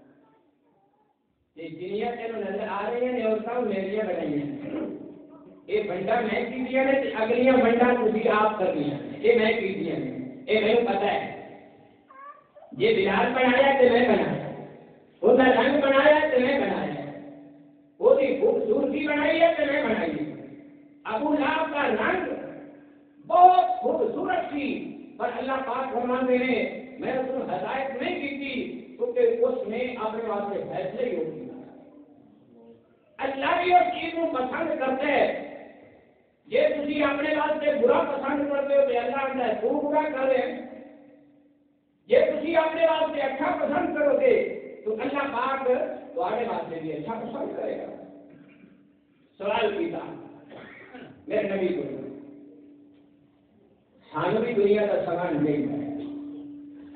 یہ جنیاں تینوں نظر آ رہی ہیں عورتوں میریاں بنائی ہیں یہ بنڈا میں کی دیا نے اگلیاں بنڈا تھی آپ کر دیا یہ میں کی دیا یہ میں پتا ہے یہ بلال بنایا تو میں بنایا وہ رنگ بنایا تو میں بنایا وہ خوبصورتی بنائی ہے تو میں بنائی ابو لہب کا رنگ بہت خوبصورت تھی پر اللہ پاک فرماتے ہیں میں اس کو ہدایت نہیں کی تھی کیونکہ اس نے اپنے واسطے فیصلے ہی ہوتی اللہ بھی اس چیز کو پسند کرتے ہیں یہ تھی اپنے واسطے برا پسند کرتے ہو تو اللہ اندر تو برا کرے یہ تھی اپنے واسطے اچھا پسند کرو گے تو اللہ پاک تمہارے واسطے بھی اچھا پسند کرے گا سوال کیتا میرے نبی کو سانو بھی دنیا کا سامان نہیں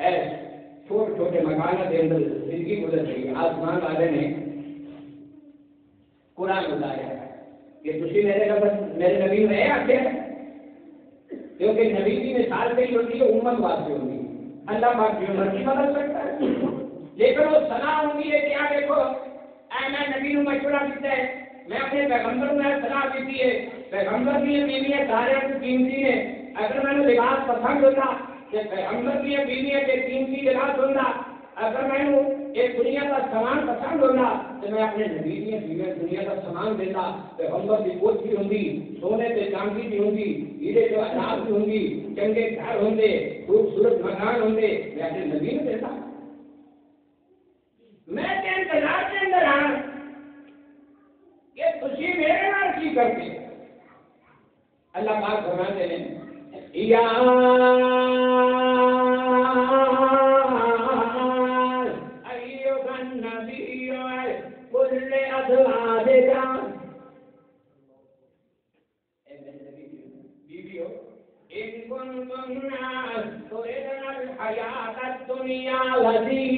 ہے چھوٹے چھوٹے مکانوں کے اندر زندگی گزر رہی ہے آسمان والے نے قرآن اتارا کہ تھی میرے نبی میں آتے کیونکہ نبی کی مثال کئی ہوتی ہے امت واسطے ہوتی ہے اللہ پاک جو مرضی بدل سکتا ہے لیکن وہ صلاح ہوتی ہے کہ آپ دیکھو اے میں نبی کو مشورہ دیتا ہے میں اپنے پیغمبر میں صلاح دیتی ہے پیغمبر کی بیوی ہے سارے کو قیمتی ہے اگر میں نے لباس پسند ہوتا کہ پیغمبر کی بیوی ہے کہ قیمتی لباس ہوتا اگر میں نے ایک دنیا کا سامان پسند ہوگا تو میں اپنے نبی کی دنیا کا سامان دیتا پیغمبر کی کوٹ بھی ہوں گی سونے سے چاندی بھی ہوں گی ہیرے جو اناج بھی ہوں گی چنگے گھر ہوں گے خوبصورت مکان ہوں گے میں اپنے نبی کو دیتا میں کے انتظار کے اندر آنا یہ خوشی میرے نال کی کرتے اللہ پاک فرماتے ہیں یا الدنيا وزينتها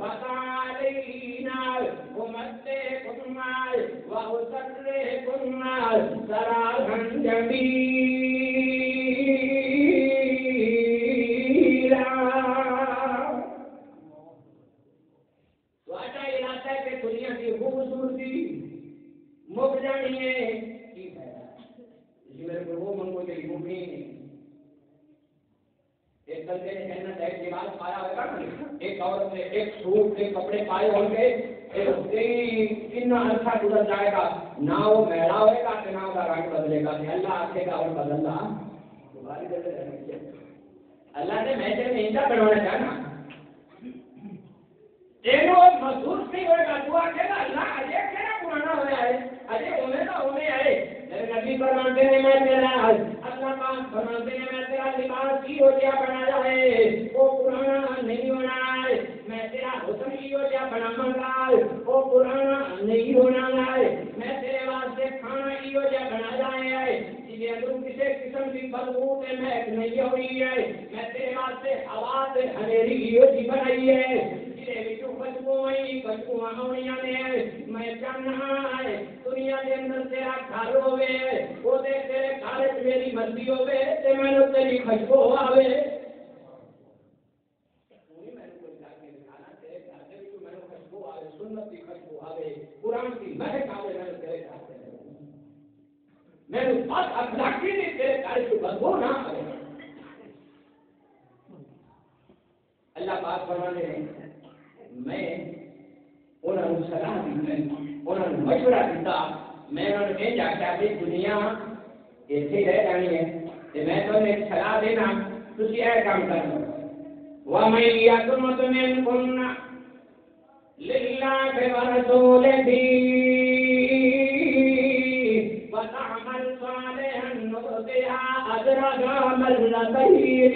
فتعالينا أمتعكم وأسرحكم سراغن جمیلا تو آٹا یہ لاتا ہے کہ دنیا کی خوبصورتی مک جانی ہے کی فائدہ اسی میرے کو وہ منگو تیری مکنی ایک بندے نے کہنا چاہیے لباس پایا ہوگا نا ایک عورت نے ایک سوٹ کے کپڑے پائے ہوں گے کتنا عرصہ گزر جائے گا نہ وہ میلا ہوئے گا کہ نہ اس کا رنگ بدلے گا کہ اللہ آتے گا اور بدلنا تمہاری بدل رہنی چاہیے اللہ نے میچے میں انڈا بنوانا چاہنا محسوس نہیں ہوئے گا دعا کہ اللہ اجے کہنا پرانا ہوا ہے اجے ہونے کا ہونے آئے میرے نبی فرماتے ہیں میں تیرا اللہ کا فرماتے ہیں میں تیرا لباس کی ہو جیا بنایا ہے وہ پرانا نہیں ہونا ہے میں تیرا حسن کی ہو جیا بنا منگا وہ پرانا نہیں ہونا ہے میں تیرے واسطے کھانا کی ہو جیا بنایا ہے جسے اندر کسی قسم کی بدبو سے محک نہیں ہو رہی ہے میں تیرے واسطے ہوا سے اندھیری کی ہو جی بنائی ہے میں چاہنا ہے دنیا کے اندر تیرا گھر ہوئے وہ تیرے گھر میری مرضی ہوئے تے میں نے تیری خوشبو آوے سنت کی خوشبو آوے قرآن کی مہک آوے میں نے تیرے گھر سے میں نے بات اخلاقی نہیں تیرے گھر کی بدبو نہ آوے اللہ پاک فرمانے ہیں میں انہوں نے صلاح دی انہوں نے مشورہ دیتا میں انہوں نے کہا کہ ابھی دنیا ایسے رہ جانی ہے کہ میں تو ایک صلاح دینا تسی اے کام کرنا وَمَن يَقْنُتْ مِنكُنَّ لِلَّهِ وَرَسُولِهِ وَتَعْمَلْ صَالِحًا نُؤْتِهَا أَجْرَهَا مَرَّتَيْنِ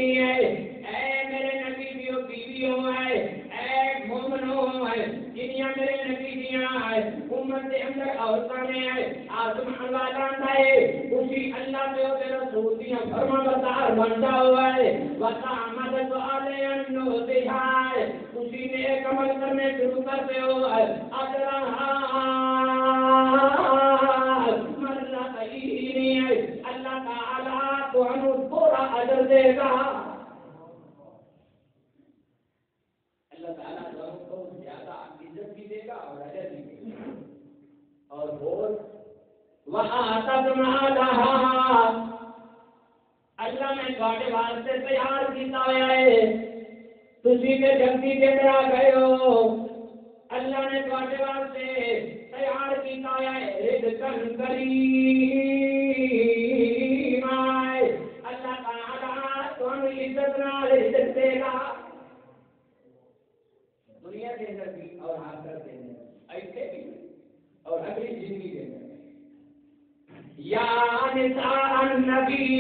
اے میرے نبی بیویوں ہے اے مومنوں ہے جنیاں میرے نبی دیاں ہے امت کے اندر عورتاں ہیں آدم حوالان ہے اسی اللہ کے اور رسول دیاں فرما بردار بنتا ہوا ہے وَتَعْمَلْ صَالِحًا نُؤْتِهَا اسی نے ایک عمل کرنے شروع کرتے ہو أَجْرَهَا مَرَّتَيْنِ اللہ تعالیٰ تو ہم پورا اجر دے گا اللہ تعالیٰ لوگوں کو زیادہ عزت بھی دے گا اور اجر بھی دے گا اور بول وَآتَتْ مَالَهَا اللہ نے تھوڑے واسطے تیار کیتا ہوا ہے تسی تے جلدی کے میرا گئے ہو اللہ نے تھوڑے واسطے تیار کیتا ہوا ہے رزقاً کریما اللہ تعالیٰ تو ہم عزت نال رزق دے گا دنیا کے اندر بھی اور آخرت کے اندر ایسے بھی اور اگلی زندگی کے اندر یا نساء النبی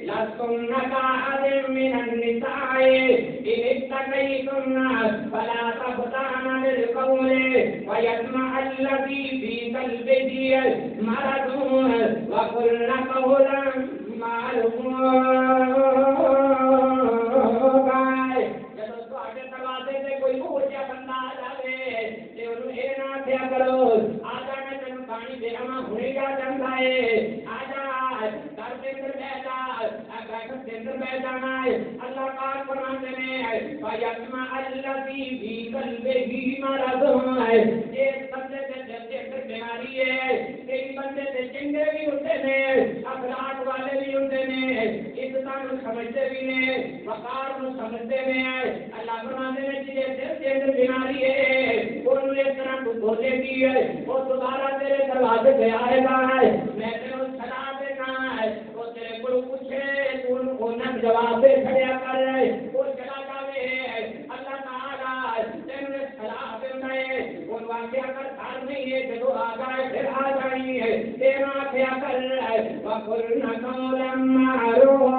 لستن كأحد من النساء إن اتقيتن فلا تخضعن بالقول ويطمع الذي في قلبه مرض وقلن قولا معروفا اللہ پاک فرماتے ہیں فَيَطْمَعَ الَّذِي فِي قَلْبِهِ مَرَضٌ ایک بندے سے دل کے اندر بیماری ہے کئی بندے سے چنگے بھی ہوتے ہیں اخلاق والے بھی ہوتے ہیں عزت کو سمجھتے بھی ہیں وقار کو سمجھتے بھی ہیں اللہ فرماتے ہیں کہ دل کے اندر بیماری ہے اور اس طرح کو بولے بھی ہے وہ دوبارہ تیرے دروازے پہ آئے گا میں تیرے صلاح دینا ہے وہ تیرے کو پوچھے تو نہ جواب دے کھڑیا کر رہے وہ چلا جاوے اللہ تعالیٰ تیرے صلاح دینا ہے وہ واقعہ کر دھار نہیں ہے جدو آ جائے پھر آ جائیں ہے تیرا واقعہ کر رہا ہے وَقُلْنَ قَوْلًا مَعْرُوفًا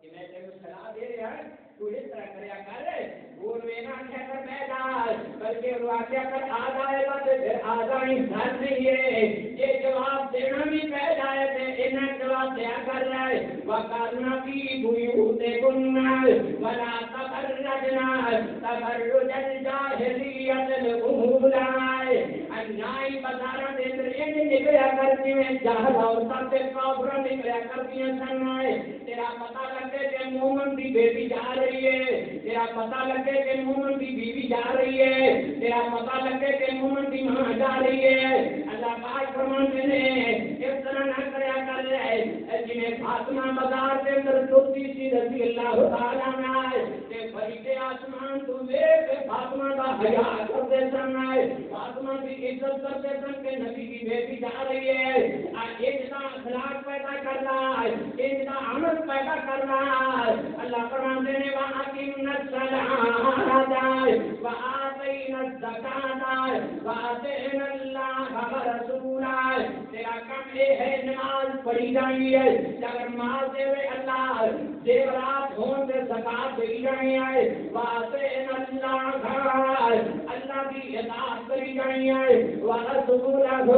میں تیرے صلاح دے رہا ہے تو اس طرح کریا کر وہ مینا کہہ کر بیٹھا بلکہ واقعہ کر آ جائے گا تو پھر آ جائیں گھر نہیں ہے یہ جواب دینا بھی پہ جائے تھے انہیں جواب دیا کر رہا ہے وَقَرْنَ فِي بُيُوتِكُنَّ وَلَا تَبَرَّجْنَ تَبَرُّجَ الْجَاهِلِيَّةِ الْأُولَىٰ بازاراں دے اندر انج نکلیا کرتی ہیں جہل عورتاں تے کافراں نکلیا کرتیاں سن تیرا پتہ لگے کہ مومن دی بیٹی جا رہی ہے تیرا پتہ لگے کہ مومن دی بیوی جا رہی ہے تیرا پتہ لگے کہ مومن دی ماں جا رہی ہے اللہ پاک فرماتے ہیں اس طرح نہ کریا کر جنہیں فاطمہ بازار کے اندر توتی سی رضی اللہ تعالیٰ عنہ تے فرشتے آسمان تو دیکھ فاطمہ کا حیا کرتے سن فاطمہ کی عزت کرتے سن کہ نبی کی بیٹی جا رہی ہے ایک اخلاق پیدا کرنا ایک عمل پیدا کرنا اللہ فرماتے ہیں وَأَقِمْنَا الصَّلَاةَ وَآتَيْنَا الزَّكَاةَ وَأَطِعْنَا اللَّهَ وَرَسُولَهُ تیرا کام یہ ہے نماز پڑھی جانی ہے اگر مال دے اللہ زیورات ہون سے زکات دی جانی ہے وَأَطِعْنَا اللَّهَ اللہ کی اطاعت کری جانی ہے وَرَسُولَهُ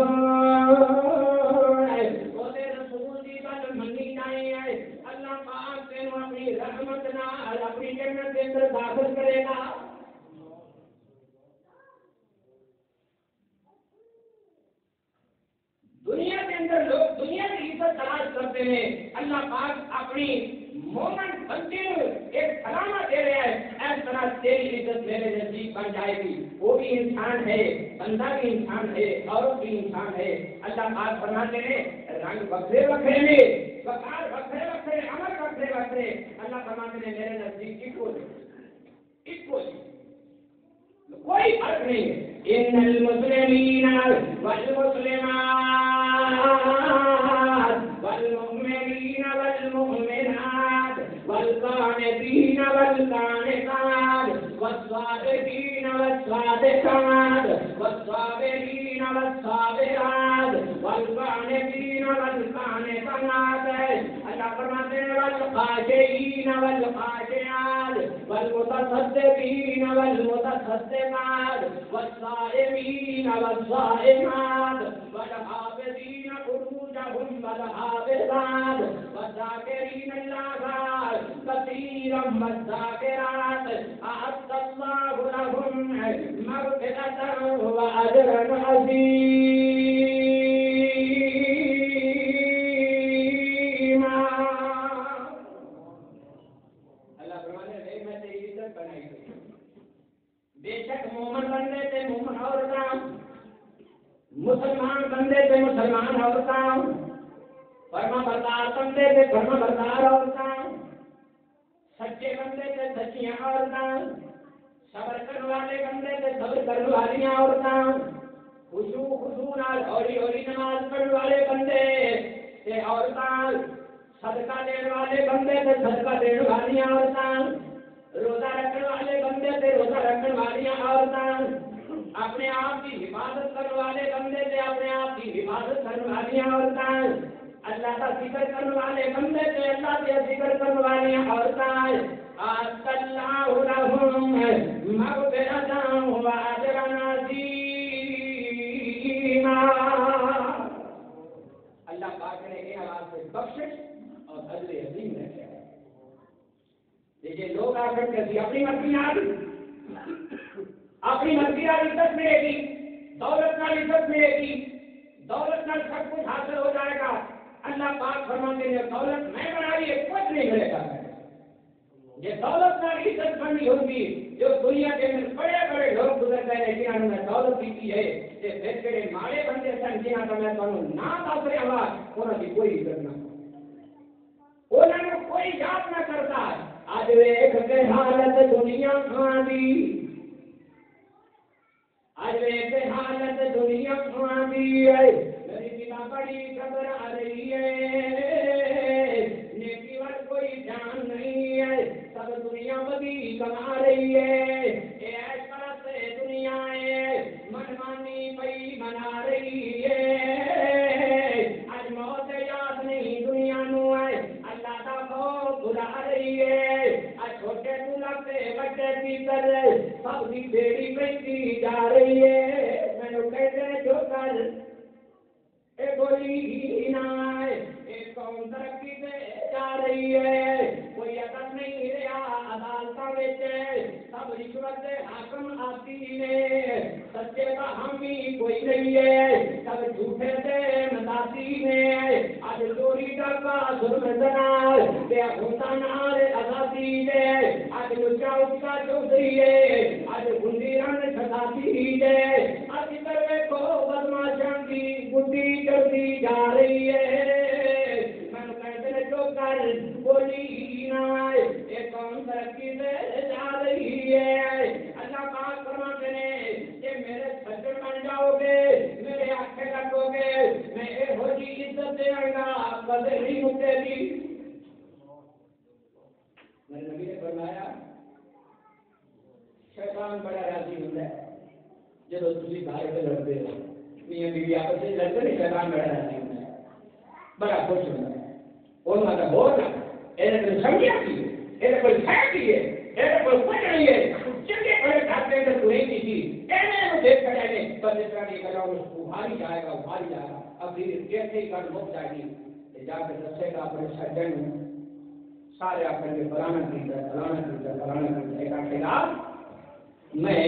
اللہ پاک تینوں اپنی رحمت نال اپنی جنت کے اندر داخل کرے گا دنیا کے اندر لوگ دنیا کی عزت تلاش کرتے ہیں اللہ پاک اپنی مومن بندے ایک سلامہ دے رہا ہے اس طرح تیری عزت میرے نزدیک بن جائے گی وہ بھی انسان ہے بندہ بھی انسان ہے عورت بھی انسان ہے اللہ پاک فرماتے ہیں رنگ بکھرے بکھرے میں وقار بکھرے بکھرے عمل بکھرے بکھرے اللہ فرماتے ہیں میرے نزدیک کوئی فرق نہیں ہے ان المسلمین والمسلمات والمؤمنین والمؤمنات والقانتین والقانتات والصادقین والصادقات والصابرین والصابرات والقانتین والقانتات اللہ فرماتے ہیں والخاشعین والخاشعات والمتصدقین والمتصدقات والصائمين والصائمات والحافظين فروجهم والحافظات والذاكرين الله كثيرا والذاكرات أعد الله لهم مغفرة وأجرا عظيما اللہ فرماتے ہیں میں تیری عزت بنائی بے شک مومن بندے تھے مومن عورتاں مسلمان بندے تھے مسلمان عورتاں فرما بردار بندے تھے فرما بردار عورتاں سچے بندے تھے سچیاں عورتاں صبر کرنے والے بندے تھے صبر کرنے والی عورتاں خشوع نال ہولی ہولی نماز پڑھنے والے بندے تھے عورتاں صدقہ دینے والے بندے تھے صدقہ دینے والی عورتاں روزہ رکھنے والے بندے تھے روزہ رکھنے والی عورتیں اپنے آپ کی حفاظت کرنے والے بندے تھے اپنے آپ کی حفاظت کرنے والی عورتیں اللہ کا ذکر کرنے والے بندے تھے اللہ کے ذکر کرنے والی عورتیں اللہ لهم مغفرة وأجرا عظيما اللہ پاک نے یہ آواز سے بخشش اور اجر عظیم رکھا ہے دیکھیے لوگ آ کر کے اپنی مرضی عزت ملے گی دولت نال عزت ملے گی دولت نال سب کچھ حاصل ہو جائے گا اللہ پاک فرماتے ہیں دولت میں بنائی ہے کچھ نہیں ملے گا یہ دولت نال عزت بنی ہوگی جو دنیا کے اندر بڑے بڑے لوگ گزر گئے ہیں جنہوں نے دولت دی کی ہے یہ پھر کے مارے بندے سن جنہوں کا میں تمہیں نام دس رہا ہوا انہوں کی کوئی عزت نہ انہوں نے کوئی یاد نہ کرتا آج ویکھ کے حالت دنیا کھاندی آج ویکھ کے حالت دنیا کھاندی ہے میری بنا بڑی خبر آ رہی ہے نیکی ور کوئی دھیان نہیں ہے سب دنیا بدی کما رہی ہے ایس طرح سے دنیا ہے منمانی پئی بنا رہی ہے آج موت یاد نہیں دنیا نو ہے اللہ کا خوف بلا رہی ہے آج چھوٹے تو لگتے بڑے پیتر سب کی بیڑی بیٹی جا رہی ہے میں نے کہتے ہیں جو کر اے گولی نہ ایک قوم ترقی سے جا رہی ہے کوئی عدد نہیں رہا عدالتہ میں سب رشوت حاکم آتی نے سچے کا حامی کوئی نہیں ہے، سب جھوٹے تھے مداسی میں، آج چوری ڈاکہ ظلم زنا بے ہوتا نار آزادی دے، آج لچا اچا چودھری ہے، آج گنڈی رن چھتاتی دے، آج کروے کو بدماشاں کی گڈی چڑھتی جا رہی ہے، من کہتے جو کر بولی نہ یہ کون ترقی سے جا رہی ہے، اللہ پاک فرماتے ہیں کہ میرے سجن بن جاؤ گے، میرے آنکھیں لگو گے، میں اے ہو جی عزت دے گا قدر نہیں مکے گی۔ میرے نبی نے فرمایا شیطان بڑا راضی ہوتا ہے جب تسی بھائی سے لڑتے ہو، میاں بیوی آپس میں لڑتے نہیں، شیطان بڑا راضی ہوتا ہے، بڑا خوش ہوتا ہے، وہ نہ تو بول رہا ہے کوئی سمجھا کی ہے کوئی کھایا کی ہے کوئی کچھ نہیں ہے، چنگے بڑے کھاتے ہیں تو نہیں کی تھی دیکھ کر جائے گے بس اس طرح نہیں کرا ابھاری جائے گا اب پھر کیسے ہی کر مک جائے گی، جا کے دسے گا اپنے سجن سارے اپنے فلانا کی ایک آخر میں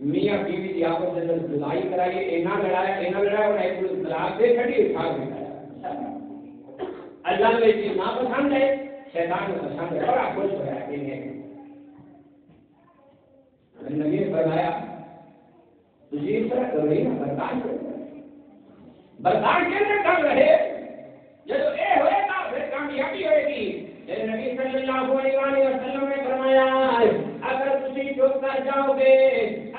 میاں بیوی کی آپس کے اندر لڑائی کرائی، اینا لڑایا اور ایک طلاق دے چھڑی اٹھا دیا، اللہ میں چیز نہ پسند ہے، شیطان کو پسند ہے، بڑا خوش ہو رہا ہے۔ نبی نے فرمایا تجھے اس طرح کر رہی نا برداشت کیسے کر رہے جب اے ہوئے گا پھر کامیابی ہوئے گی۔ میرے نبی صلی اللہ علیہ وسلم نے فرمایا اگر تسی چپ کر جاؤ گے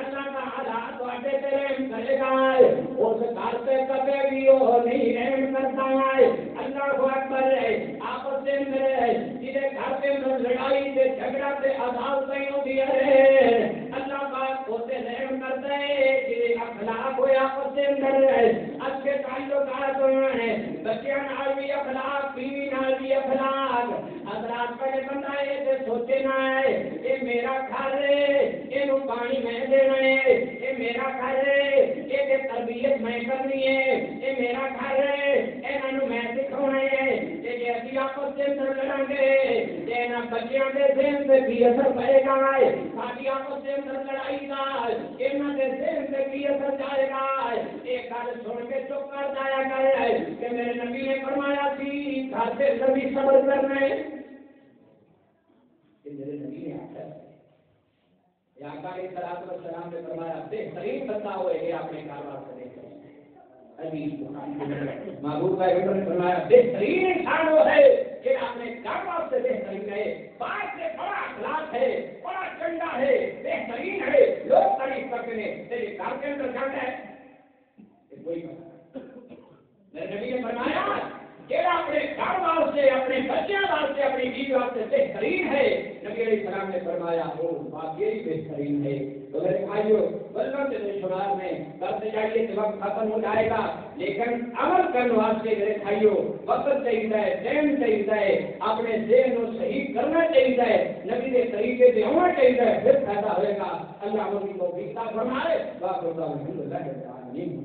اللہ تعالیٰ تواڈے تے رحم کرے گا، اس گھر سے کبھی بھی وہ نہیں رحم کرتا ہے۔ اللہ اکبر آپس میں میرے جنہیں گھر کے اندر لڑائی سے جھگڑا سے عذاب نہیں ہوتی ہے، اللہ پاک اسے رحم کرتا ہے کہ اخلاق ہوئے آپس کے اندر اچھے تعلقات ہوئے، بچیاں نال بھی اخلاق، بیوی نال بھی اخلاق۔ حضرات پہلے بندہ یہ سوچے نہ ہے یہ میرا گھر ہے، یہ پانی میں دینا ہے، یہ میرا گھر ہے، یہ تربیت میں کرنی ہے، یہ میرا گھر ہے، انہوں میں سکھانا ہے، یہ ابھی آپس کے اندر لڑیں گے یہ بچیاں کے ذہن سے بھی اثر پڑے گا، ساری آپس کے اندر لڑائی کا یہاں کے ذہن سے بھی اثر جائے گا۔ ایک گل سن کے چپ کر جایا کرے کہ میرے نبی نے فرمایا تھی گھر سے کبھی صبر کرنا ہے، کہ میرے نبی نے آخر یا آقا علیہ السلام نے فرمایا بہترین بندہ ہوئے گا اپنے کاروبار سے دیکھ محبوب کا نے فرمایا بہترین انسان وہ ہے کہ اپنے کاروبار سے بہترین ہے، باہر سے بڑا اخلاق ہے، بڑا چنگا ہے، بہترین ہے، لوگ تعریف کرتے ہیں، لیکن گھر کے اندر جاتا ہے کوئی میرے نبی نے فرمایا جیڑا اپنے کاروبار سے، اپنے بچیاں واسطے، اپنی بیوی واسطے بہترین ہے، نبی علیہ السلام نے فرمایا وہ بات یہی بہترین ہے۔ تو میرے بھائیو بلوں کے شمار میں کرتے جائیے کہ وقت ختم ہو جائے گا، لیکن عمل کرنے واسطے میرے بھائیو وقت چاہیے ہے، ٹائم چاہیے ہے، اپنے ذہن کو صحیح کرنا چاہیے ہے، نبی کے طریقے سے ہونا چاہیے ہے، پھر فائدہ ہوئے گا۔ اللہ ہم کی توفیق عطا فرمائے۔ واقعہ الحمدللہ رب العالمین۔